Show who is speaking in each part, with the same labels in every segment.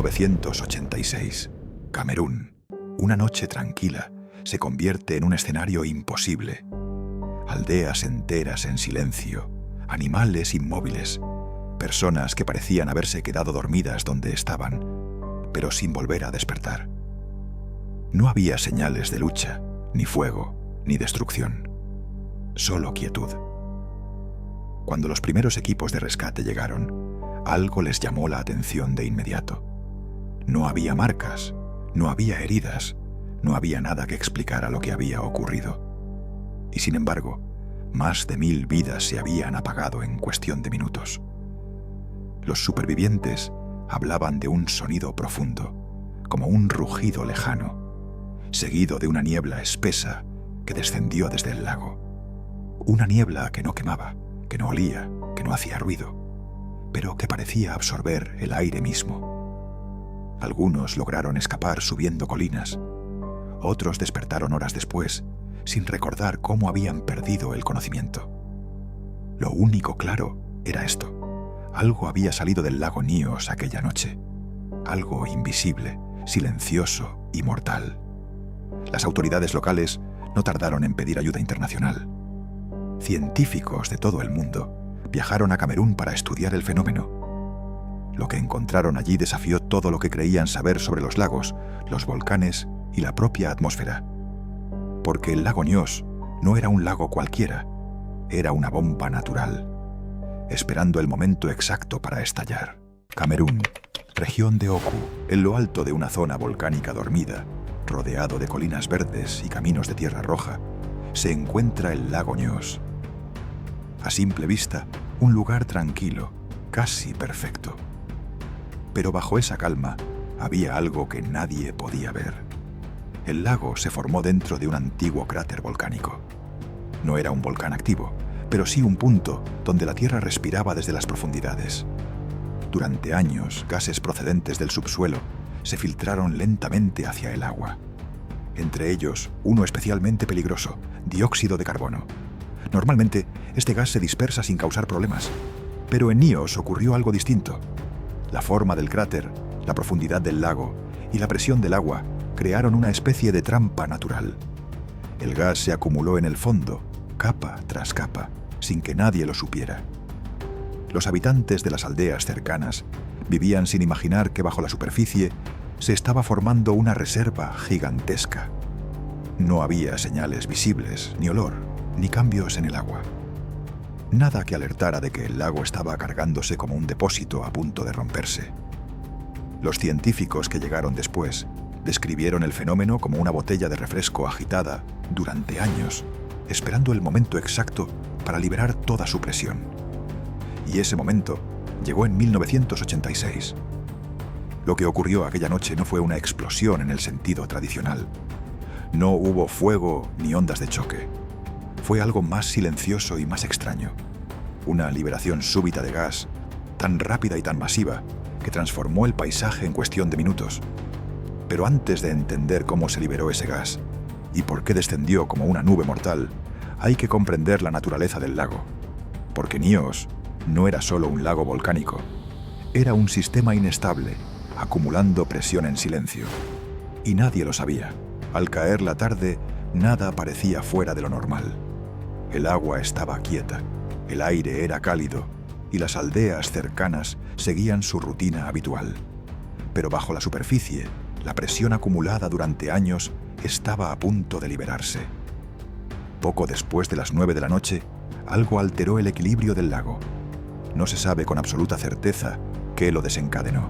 Speaker 1: 1986, Camerún. Una noche tranquila se convierte en un escenario imposible. Aldeas enteras en silencio, animales inmóviles, personas que parecían haberse quedado dormidas donde estaban, pero sin volver a despertar. No había señales de lucha, ni fuego, ni destrucción. Solo quietud. Cuando los primeros equipos de rescate llegaron, algo les llamó la atención de inmediato. No había marcas, no había heridas, no había nada que explicara lo que había ocurrido. Y sin embargo, más de 1000 vidas se habían apagado en cuestión de minutos. Los supervivientes hablaban de un sonido profundo, como un rugido lejano, seguido de una niebla espesa que descendió desde el lago. Una niebla que no quemaba, que no olía, que no hacía ruido, pero que parecía absorber el aire mismo. Algunos lograron escapar subiendo colinas. Otros despertaron horas después, sin recordar cómo habían perdido el conocimiento. Lo único claro era esto. Algo había salido del lago Nyos aquella noche. Algo invisible, silencioso y mortal. Las autoridades locales no tardaron en pedir ayuda internacional. Científicos de todo el mundo viajaron a Camerún para estudiar el fenómeno. Lo que encontraron allí desafió todo lo que creían saber sobre los lagos, los volcanes y la propia atmósfera. Porque el lago Nyos no era un lago cualquiera, era una bomba natural, esperando el momento exacto para estallar. Camerún, región de Oku, en lo alto de una zona volcánica dormida, rodeado de colinas verdes y caminos de tierra roja, se encuentra el lago Nyos. A simple vista, un lugar tranquilo, casi perfecto. Pero bajo esa calma había algo que nadie podía ver. El lago se formó dentro de un antiguo cráter volcánico. No era un volcán activo, pero sí un punto donde la tierra respiraba desde las profundidades. Durante años, gases procedentes del subsuelo se filtraron lentamente hacia el agua. Entre ellos, uno especialmente peligroso, dióxido de carbono. Normalmente, este gas se dispersa sin causar problemas, pero en Nyos ocurrió algo distinto. La forma del cráter, la profundidad del lago y la presión del agua crearon una especie de trampa natural. El gas se acumuló en el fondo, capa tras capa, sin que nadie lo supiera. Los habitantes de las aldeas cercanas vivían sin imaginar que bajo la superficie se estaba formando una reserva gigantesca. No había señales visibles, ni olor, ni cambios en el agua. Nada que alertara de que el lago estaba cargándose como un depósito a punto de romperse. Los científicos que llegaron después describieron el fenómeno como una botella de refresco agitada durante años, esperando el momento exacto para liberar toda su presión. Y ese momento llegó en 1986. Lo que ocurrió aquella noche no fue una explosión en el sentido tradicional. No hubo fuego ni ondas de choque. Fue algo más silencioso y más extraño. Una liberación súbita de gas, tan rápida y tan masiva, que transformó el paisaje en cuestión de minutos. Pero antes de entender cómo se liberó ese gas y por qué descendió como una nube mortal, hay que comprender la naturaleza del lago. Porque Nyos no era solo un lago volcánico, era un sistema inestable, acumulando presión en silencio. Y nadie lo sabía. Al caer la tarde, nada parecía fuera de lo normal. El agua estaba quieta, el aire era cálido y las aldeas cercanas seguían su rutina habitual. Pero bajo la superficie, la presión acumulada durante años estaba a punto de liberarse. Poco después de las 9 de la noche, algo alteró el equilibrio del lago. No se sabe con absoluta certeza qué lo desencadenó.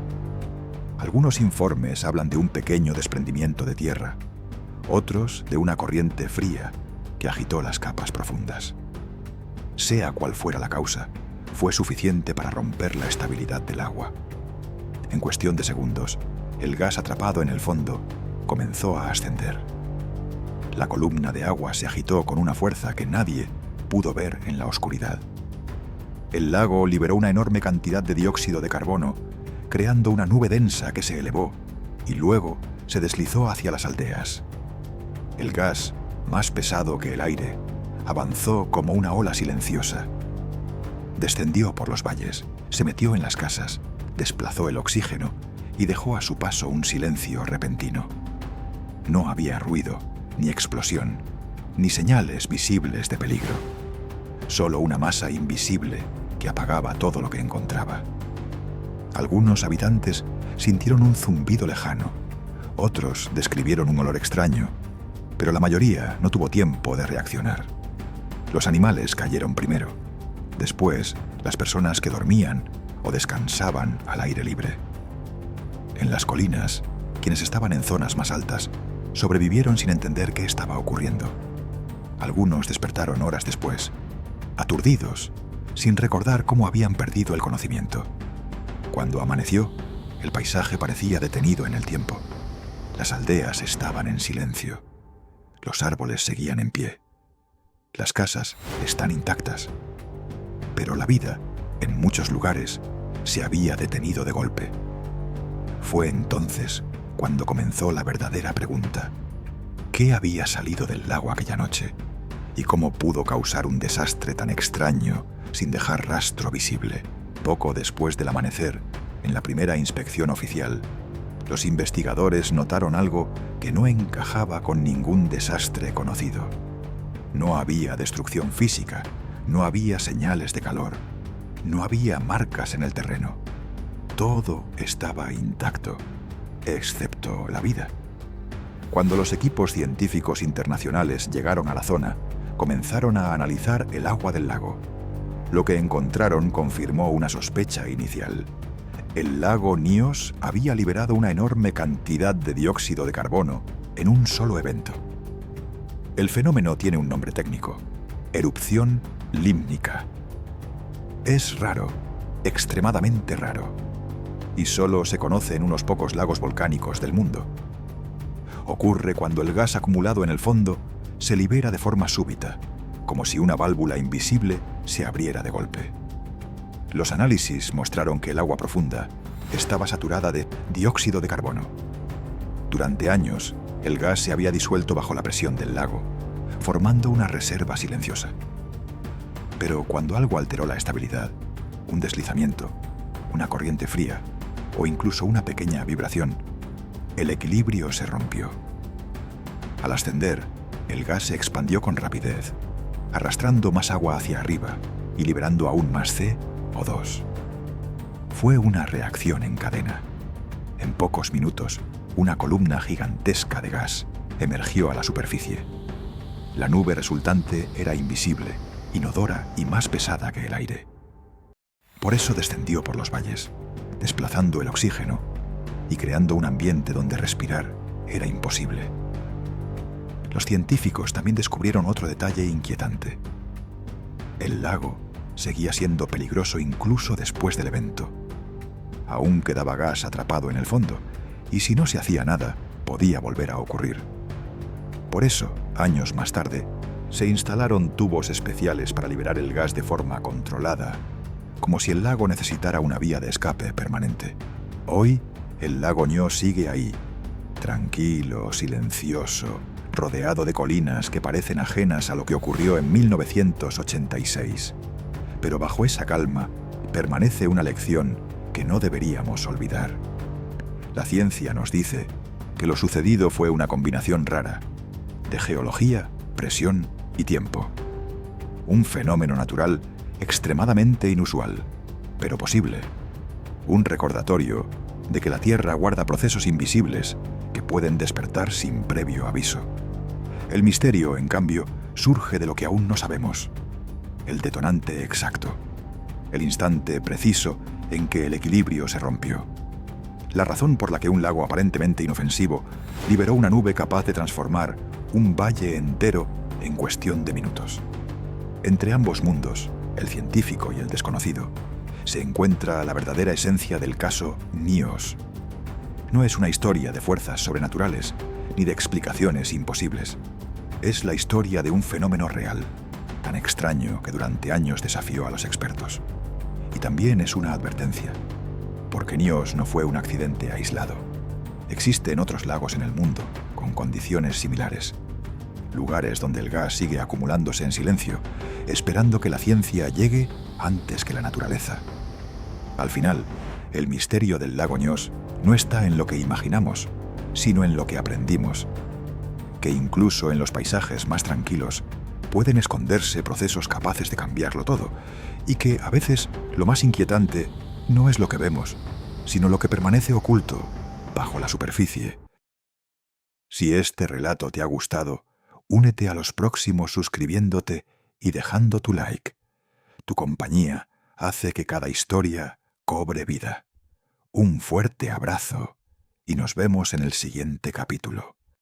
Speaker 1: Algunos informes hablan de un pequeño desprendimiento de tierra, otros de una corriente fría que agitó las capas profundas. Sea cual fuera la causa, fue suficiente para romper la estabilidad del agua. En cuestión de segundos, el gas atrapado en el fondo comenzó a ascender. La columna de agua se agitó con una fuerza que nadie pudo ver en la oscuridad. El lago liberó una enorme cantidad de dióxido de carbono, creando una nube densa que se elevó y luego se deslizó hacia las aldeas. El gas, más pesado que el aire, avanzó como una ola silenciosa. Descendió por los valles, se metió en las casas, desplazó el oxígeno y dejó a su paso un silencio repentino. No había ruido, ni explosión, ni señales visibles de peligro. Solo una masa invisible que apagaba todo lo que encontraba. Algunos habitantes sintieron un zumbido lejano, otros describieron un olor extraño, pero la mayoría no tuvo tiempo de reaccionar. Los animales cayeron primero, después las personas que dormían o descansaban al aire libre. En las colinas, quienes estaban en zonas más altas sobrevivieron sin entender qué estaba ocurriendo. Algunos despertaron horas después, aturdidos, sin recordar cómo habían perdido el conocimiento. Cuando amaneció, el paisaje parecía detenido en el tiempo. Las aldeas estaban en silencio. Los árboles seguían en pie. Las casas están intactas. Pero la vida, en muchos lugares, se había detenido de golpe. Fue entonces cuando comenzó la verdadera pregunta. ¿Qué había salido del lago aquella noche? ¿Y cómo pudo causar un desastre tan extraño sin dejar rastro visible? Poco después del amanecer, en la primera inspección oficial, los investigadores notaron algo que no encajaba con ningún desastre conocido. No había destrucción física, no había señales de calor, no había marcas en el terreno. Todo estaba intacto, excepto la vida. Cuando los equipos científicos internacionales llegaron a la zona, comenzaron a analizar el agua del lago. Lo que encontraron confirmó una sospecha inicial. El lago Nyos había liberado una enorme cantidad de dióxido de carbono en un solo evento. El fenómeno tiene un nombre técnico: erupción límnica. Es raro, extremadamente raro, y solo se conoce en unos pocos lagos volcánicos del mundo. Ocurre cuando el gas acumulado en el fondo se libera de forma súbita, como si una válvula invisible se abriera de golpe. Los análisis mostraron que el agua profunda estaba saturada de dióxido de carbono. Durante años, el gas se había disuelto bajo la presión del lago, formando una reserva silenciosa. Pero cuando algo alteró la estabilidad, un deslizamiento, una corriente fría o incluso una pequeña vibración, el equilibrio se rompió. Al ascender, el gas se expandió con rapidez, arrastrando más agua hacia arriba y liberando aún más CO2. Fue una reacción en cadena. En pocos minutos, una columna gigantesca de gas emergió a la superficie. La nube resultante era invisible, inodora y más pesada que el aire. Por eso descendió por los valles, desplazando el oxígeno y creando un ambiente donde respirar era imposible. Los científicos también descubrieron otro detalle inquietante. El lago seguía siendo peligroso incluso después del evento. Aún quedaba gas atrapado en el fondo, y si no se hacía nada, podía volver a ocurrir. Por eso, años más tarde, se instalaron tubos especiales para liberar el gas de forma controlada, como si el lago necesitara una vía de escape permanente. Hoy, el lago Nyos sigue ahí, tranquilo, silencioso, rodeado de colinas que parecen ajenas a lo que ocurrió en 1986. Pero bajo esa calma permanece una lección que no deberíamos olvidar. La ciencia nos dice que lo sucedido fue una combinación rara de geología, presión y tiempo. Un fenómeno natural extremadamente inusual, pero posible. Un recordatorio de que la Tierra guarda procesos invisibles que pueden despertar sin previo aviso. El misterio, en cambio, surge de lo que aún no sabemos: el detonante exacto, el instante preciso en que el equilibrio se rompió. La razón por la que un lago aparentemente inofensivo liberó una nube capaz de transformar un valle entero en cuestión de minutos. Entre ambos mundos, el científico y el desconocido, se encuentra la verdadera esencia del caso Nyos. No es una historia de fuerzas sobrenaturales ni de explicaciones imposibles. Es la historia de un fenómeno real, tan extraño que durante años desafió a los expertos. Y también es una advertencia, porque Nyos no fue un accidente aislado. Existen otros lagos en el mundo con condiciones similares, lugares donde el gas sigue acumulándose en silencio, esperando que la ciencia llegue antes que la naturaleza. Al final, el misterio del lago Nyos no está en lo que imaginamos, sino en lo que aprendimos. Que incluso en los paisajes más tranquilos pueden esconderse procesos capaces de cambiarlo todo, y que a veces lo más inquietante no es lo que vemos, sino lo que permanece oculto bajo la superficie. Si este relato te ha gustado, únete a los próximos suscribiéndote y dejando tu like. Tu compañía hace que cada historia cobre vida. Un fuerte abrazo y nos vemos en el siguiente capítulo.